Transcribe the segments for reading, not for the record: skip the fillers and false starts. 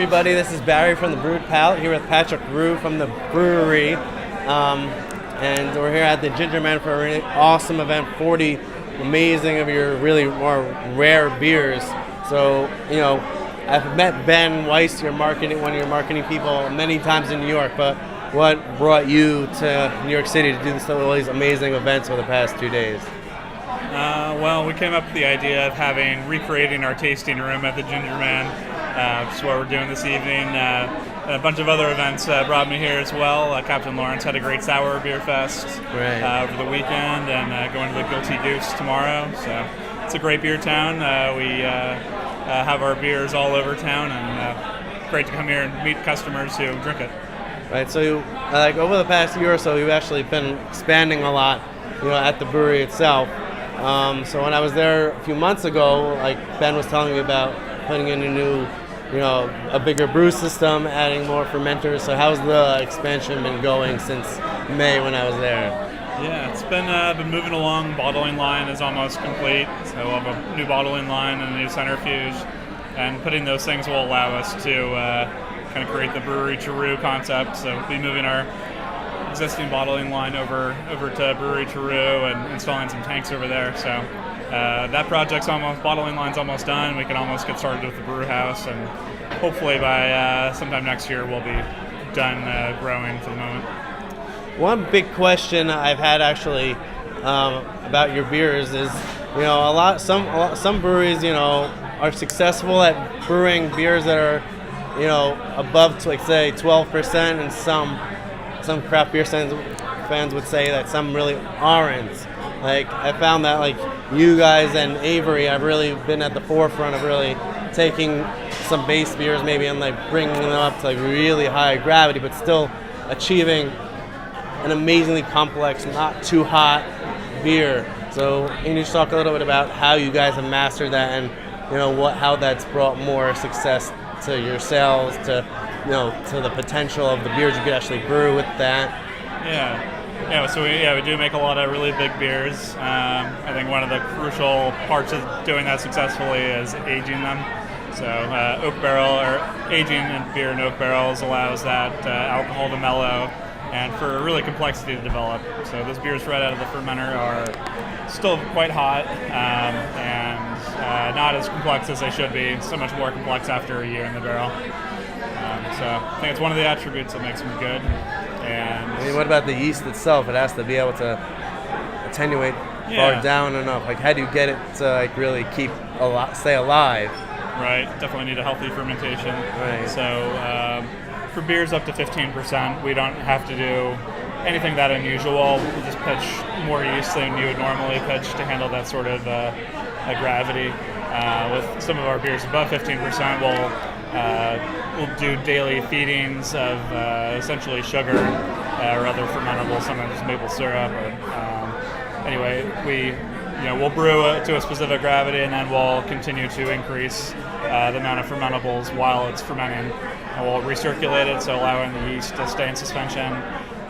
everybody. This is Barry from the Brewed Palate here with Patrick Rue from the Bruery. And we're here at the Ginger Man for a really awesome event, 40 amazing of your really more rare beers. So, I've met Ben Weiss, one of your marketing people, many times in New York, but what brought you to New York City to do all these amazing events over the past 2 days? Well, we came up with the idea of recreating our tasting room at the Ginger Man, which is what we're doing this evening. A bunch of other events brought me here as well. Captain Lawrence had a great sour beer fest over the weekend, and going to the Guilty Goose tomorrow. So it's a great beer town. We have our beers all over town, and great to come here and meet customers who drink it. Right. So, over the past year or so, you've actually been expanding a lot, at the brewery itself. So when I was there a few months ago, Ben was telling me about putting in a new, a bigger brew system, adding more fermenters. So how's the expansion been going since May when I was there? Yeah, it's been moving along. Bottling line is almost complete. So we'll have a new bottling line and a new centrifuge. And putting those things will allow us to kind of create the Brewery to Rue concept. So we'll be moving our existing bottling line over to Brewery to Rue and installing some tanks over there. So that bottling line's almost done. We can almost get started with the brew house, and hopefully by sometime next year we'll be done growing for the moment. One big question I've had actually about your beers is, some breweries, are successful at brewing beers that are, above, say 12%, and some craft beer fans would say that some really aren't. I found that you guys and Avery have really been at the forefront of really taking some base beers maybe and bringing them up to really high gravity, but still achieving an amazingly complex, not too hot beer. So can you just talk a little bit about how you guys have mastered that, and how that's brought more success to your sales, to the potential of the beers you could actually brew with that? Yeah. So we do make a lot of really big beers. I think one of the crucial parts of doing that successfully is aging them. So oak barrel, or aging beer in oak barrels, allows that alcohol to mellow and for really complexity to develop. So those beers right out of the fermenter are still quite hot and not as complex as they should be. So much more complex after a year in the barrel. So I think it's one of the attributes that makes them good. And what about the yeast itself? It has to be able to attenuate far down enough. How do you get it to really stay alive? Right, definitely need a healthy fermentation. Right. So for beers up to 15%, we don't have to do anything that unusual. We just pitch more yeast than you would normally pitch to handle that sort of gravity. With some of our beers above 15%, we'll do daily feedings of essentially sugar or other fermentables, sometimes maple syrup. Anyway, we'll brew it to a specific gravity, and then we'll continue to increase the amount of fermentables while it's fermenting. And we'll recirculate it, so allowing the yeast to stay in suspension.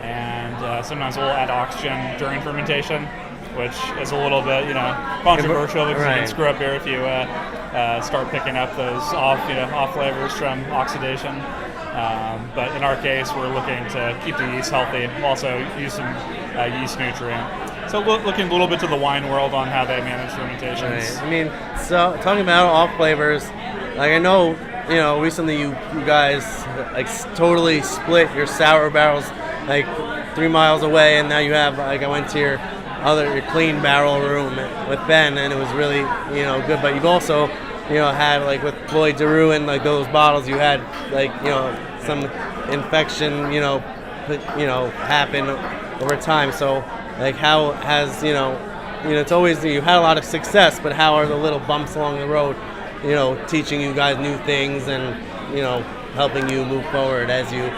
And sometimes we'll add oxygen during fermentation, which is a little bit, controversial because you can screw up beer if you start picking up those off flavors from oxidation. But in our case, we're looking to keep the yeast healthy, also use some yeast nutrient. So looking a little bit to the wine world on how they manage fermentations. Right. So talking about off flavors, I know, recently you guys totally split your sour barrels 3 miles away, and now you have I went to your clean barrel room with Ben, and it was really good. But you've also had with Floyd DeRue and those bottles, you had some infection happen over time. So how has it's always, you had a lot of success, but how are the little bumps along the road teaching you guys new things and helping you move forward as you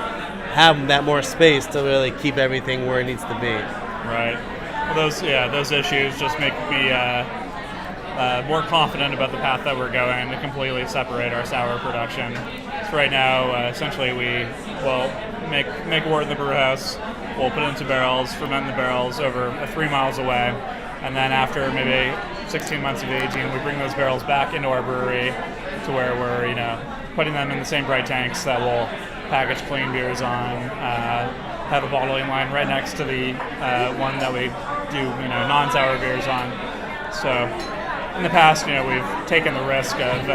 have that more space to really keep everything where it needs to be? Right. Well, those issues just make me more confident about the path that we're going to completely separate our sour production. So right now, essentially, we will make wort in the brew house. We'll put it into barrels, ferment the barrels over 3 miles away, and then after maybe 16 months of aging, we bring those barrels back into our brewery to where we're putting them in the same bright tanks that we'll package clean beers on. Have a bottling line right next to the one that we do non-sour beers on. So in the past, we've taken the risk of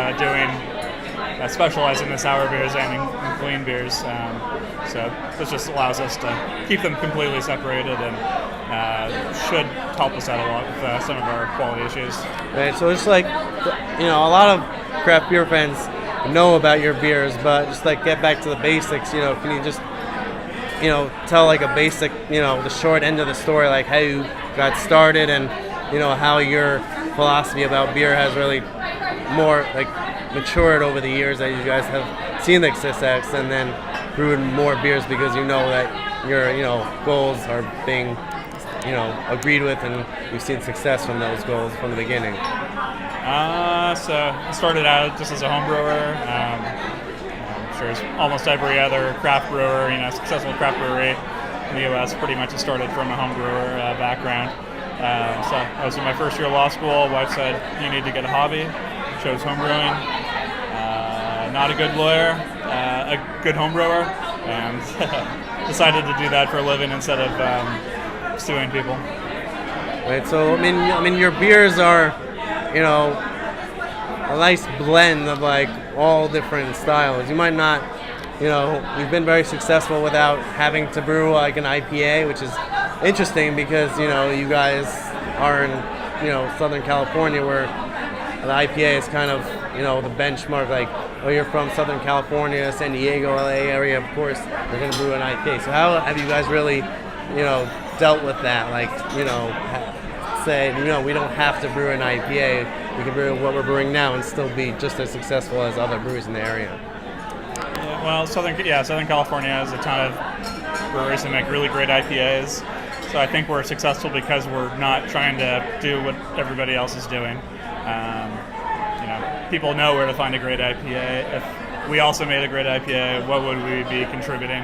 specializing in the sour beers and in clean beers. So this just allows us to keep them completely separated and should help us out a lot with some of our quality issues. Right, so it's like, a lot of craft beer fans know about your beers, but just like get back to the basics, can you just, tell like a basic, the short end of the story, like how you got started and, how your philosophy about beer has really more like matured over the years that you guys have seen the success and then brewed more beers because that your goals are being agreed with and you've seen success from those goals from the beginning. So I started out just as a home brewer. I'm sure as almost every other craft brewer, successful craft brewery in the U.S. pretty much has started from a home brewer background. So I was in my first year of law school. Wife said, you need to get a hobby. Chose home brewing. Not a good lawyer, a good home brewer, and decided to do that for a living instead of suing people. Right. So I mean, your beers are, a nice blend of like all different styles. You might not, you've been very successful without having to brew like an IPA, which is interesting because you guys are in Southern California where the IPA is kind of the benchmark. Like, oh, you're from Southern California, San Diego, LA area. Of course, you're going to brew an IPA. So how have you guys really dealt with that? Like, say, we don't have to brew an IPA. We can brew what we're brewing now and still be just as successful as other breweries in the area. Yeah, well, Southern California has a ton of breweries that make really great IPAs. So I think we're successful because we're not trying to do what everybody else is doing. People know where to find a great IPA. If we also made a great IPA, what would we be contributing?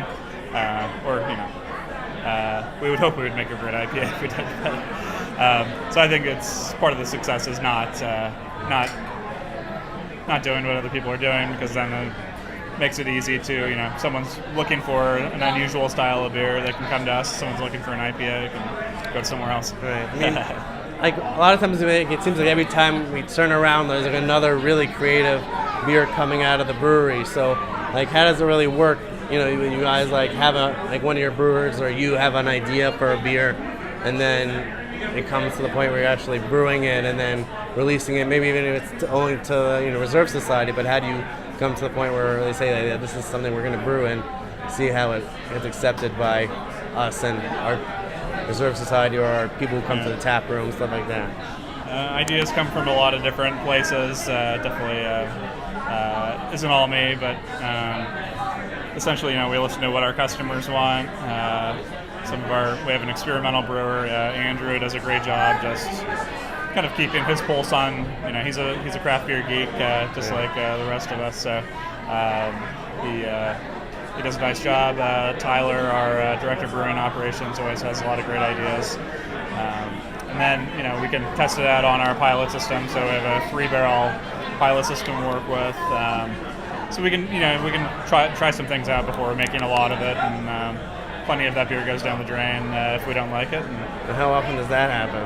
We would hope we would make a great IPA if we did that. So I think it's part of the success is not doing what other people are doing, because then it makes it easy to, someone's looking for an unusual style of beer, they can come to us. Someone's looking for an IPA, they can go to somewhere else. Right. I mean, like a lot of times it seems like every time we turn around there's like another really creative beer coming out of the brewery. So like how does it really work? When you guys like have one of your brewers or you have an idea for a beer and then it comes to the point where you're actually brewing it and then releasing it, maybe even if it's only to Reserve Society, but how do you come to the point where they say that this is something we're going to brew and see how it gets accepted by us and our Reserve Society or our people who come to the tap room, stuff like that? Ideas come from a lot of different places. Definitely isn't all me, but essentially, we listen to what our customers want. We have an experimental brewer, Andrew, does a great job just kind of keeping his pulse on. He's a craft beer geek, just like the rest of us. So he does a nice job. Tyler, our director of brewing operations, always has a lot of great ideas. And then, we can test it out on our pilot system. So we have a 3-barrel pilot system to work with. So we can try some things out before we're making a lot of it. And plenty of that beer goes down the drain if we don't like it. And how often does that happen?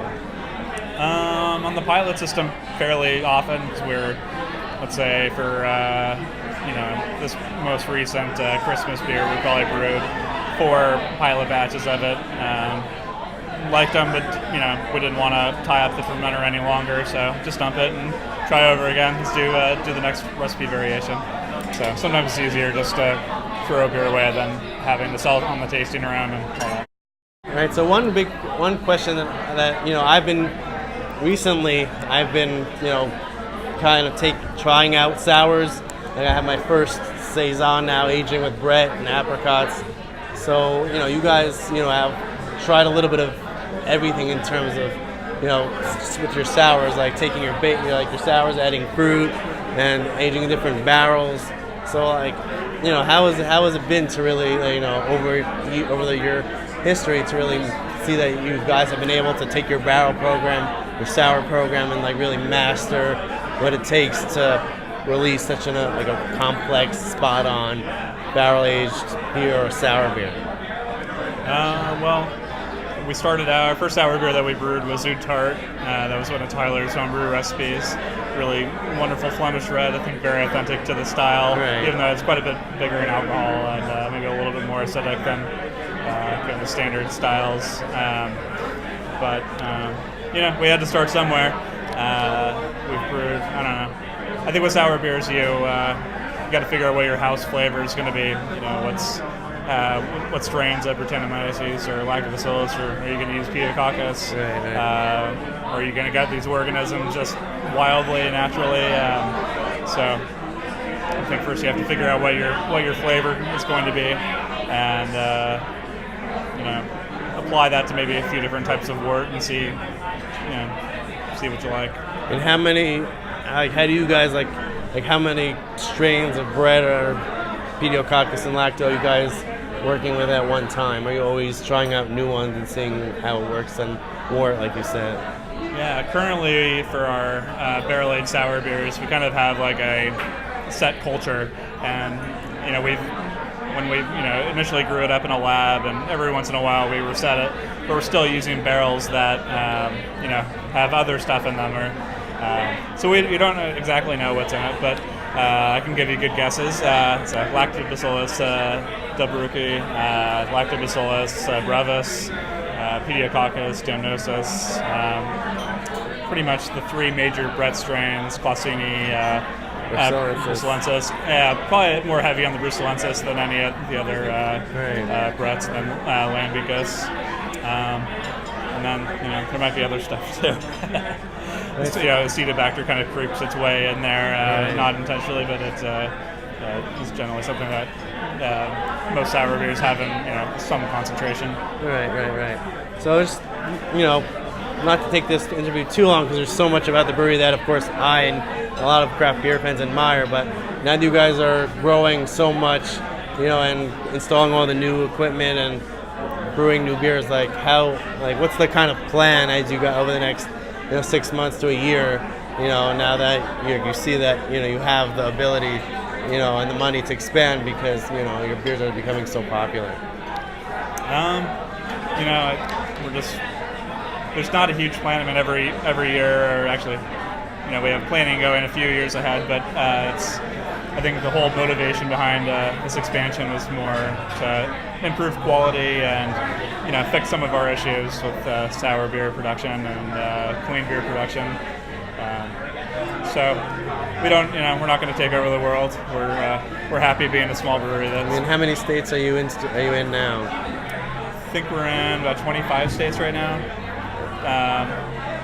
On the pilot system, fairly often, because we're, let's say, for this most recent Christmas beer, we probably brewed 4 pilot batches of it. Liked them, but we didn't want to tie up the fermenter any longer, so just dump it and try over again. Let's do the next recipe variation. So sometimes it's easier just to throw a beer away than having to sell it on the tasting round and all that. All right. So one question that I've been kind of trying out sours. Like I have my first saison now, aging with Brett and apricots. So you guys have tried a little bit of everything in terms of with your sours, like taking your sours, adding fruit and aging in different barrels. So like how has it been to really over your history to really see that you guys have been able to take your barrel program, your sour program, and like really master what it takes to release such a complex, spot-on, barrel-aged beer or sour beer? Well, we started our first sour beer that we brewed was Oud Tart. That was one of Tyler's homebrew recipes. Really wonderful Flemish red. I think very authentic to the style, Right. even though it's quite a bit bigger in alcohol and maybe a little bit more acidic than kind of the standard styles. But we had to start somewhere. We've brewed, I don't know. I think with sour beers, you got to figure out what your house flavor is going to be. What strains of Brettanomyces or Lactobacillus, or are you going to use Pediococcus? Right. Or are you going to get these organisms just wildly, naturally? So I think first you have to figure out what your flavor is going to be, and apply that to maybe a few different types of wort and see what you like. And how do you guys how many strains of bread or Pediococcus and Lacto are you guys working with at one time? Are you always trying out new ones and seeing how it works and wort, like you said? Yeah, currently for our barrel-aged sour beers, we kind of have like a set culture, and when we initially grew it up in a lab, and every once in a while we reset it, but we're still using barrels that have other stuff in them, or so we don't exactly know what's in it, but I can give you good guesses. It's Lactobacillus delbrueckii, Lactobacillus brevis, Pediococcus, Dionysus, pretty much the three major Brett strains, Clausini, Brucellensis. Yeah, probably more heavy on the Brucellensis than any of the other Bretts, and Lambicus. And then there might be other stuff too. Acetobacter kind of creeps its way in there, not intentionally, but it's generally something that most sour beers have in some concentration. Right. So just not to take this interview too long, because there's so much about the brewery that, of course, I and a lot of craft beer fans admire. But now that you guys are growing so much, and installing all the new equipment and brewing new beers, what's the kind of plan as you got over the next 6 months to a year? Now that you see that you have the ability, and the money to expand because your beers are becoming so popular. We're just, there's not a huge plan. I mean, every year, or actually, we have planning going a few years ahead, but I think the whole motivation behind this expansion was more to improve quality and fix some of our issues with sour beer production and clean beer production. So we're not going to take over the world. We're happy being a small brewery. How many states are you in now? I think we're in about 25 states right now.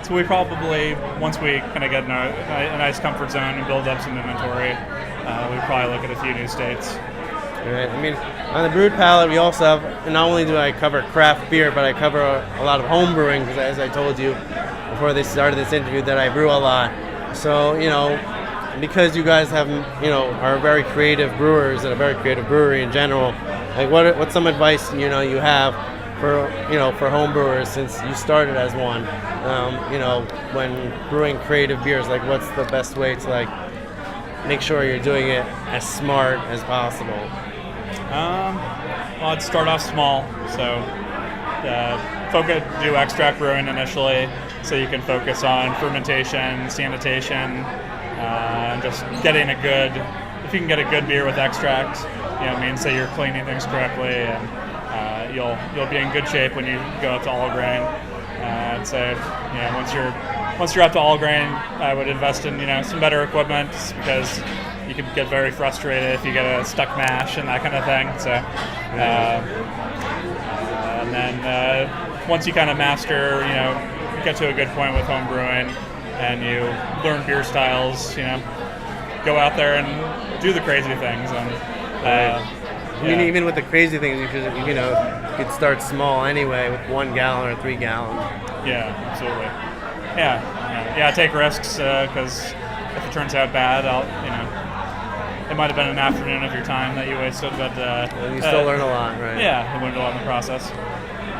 So we probably, once we kind of get in a nice comfort zone and build up some inventory, we probably look at a few new states. Right. On the Brewed Palette, we also have, not only do I cover craft beer, but I cover a lot of home brewing, because as I told you before they started this interview, that I brew a lot. So, because you guys have, are very creative brewers and a very creative brewery in general, what's some advice, you have for home brewers, since you started as one, when brewing creative beers, what's the best way to make sure you're doing it as smart as possible? Well, I'd start off small. So do extract brewing initially, so you can focus on fermentation, sanitation, and just getting if you can get a good beer with extract, means that you're cleaning things correctly, and you'll be in good shape when you go up to all grain. I'd say, once you're up to all grain, I would invest in some better equipment, because you can get very frustrated if you get a stuck mash and that kind of thing. So, and then once you kind of master, get to a good point with home brewing, and you learn beer styles, go out there and do the crazy things. And even with the crazy things, you could start small anyway with 1 gallon or 3 gallon. Yeah, absolutely. Yeah. Take risks, because if it turns out bad, it might have been an afternoon of your time that you wasted, but And you still learn a lot, right? Yeah, I learned a lot in the process.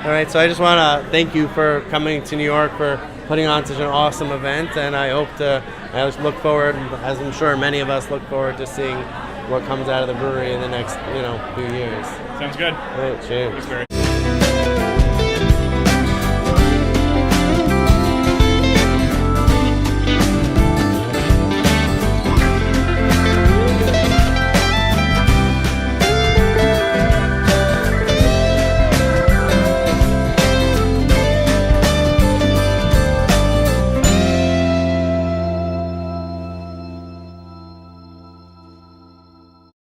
All right, so I just want to thank you for coming to New York, for putting on such an awesome event, and I just look forward, as I'm sure many of us look forward to seeing what comes out of the brewery in the next, few years. Sounds good. All right, cheers. Thanks, Barry.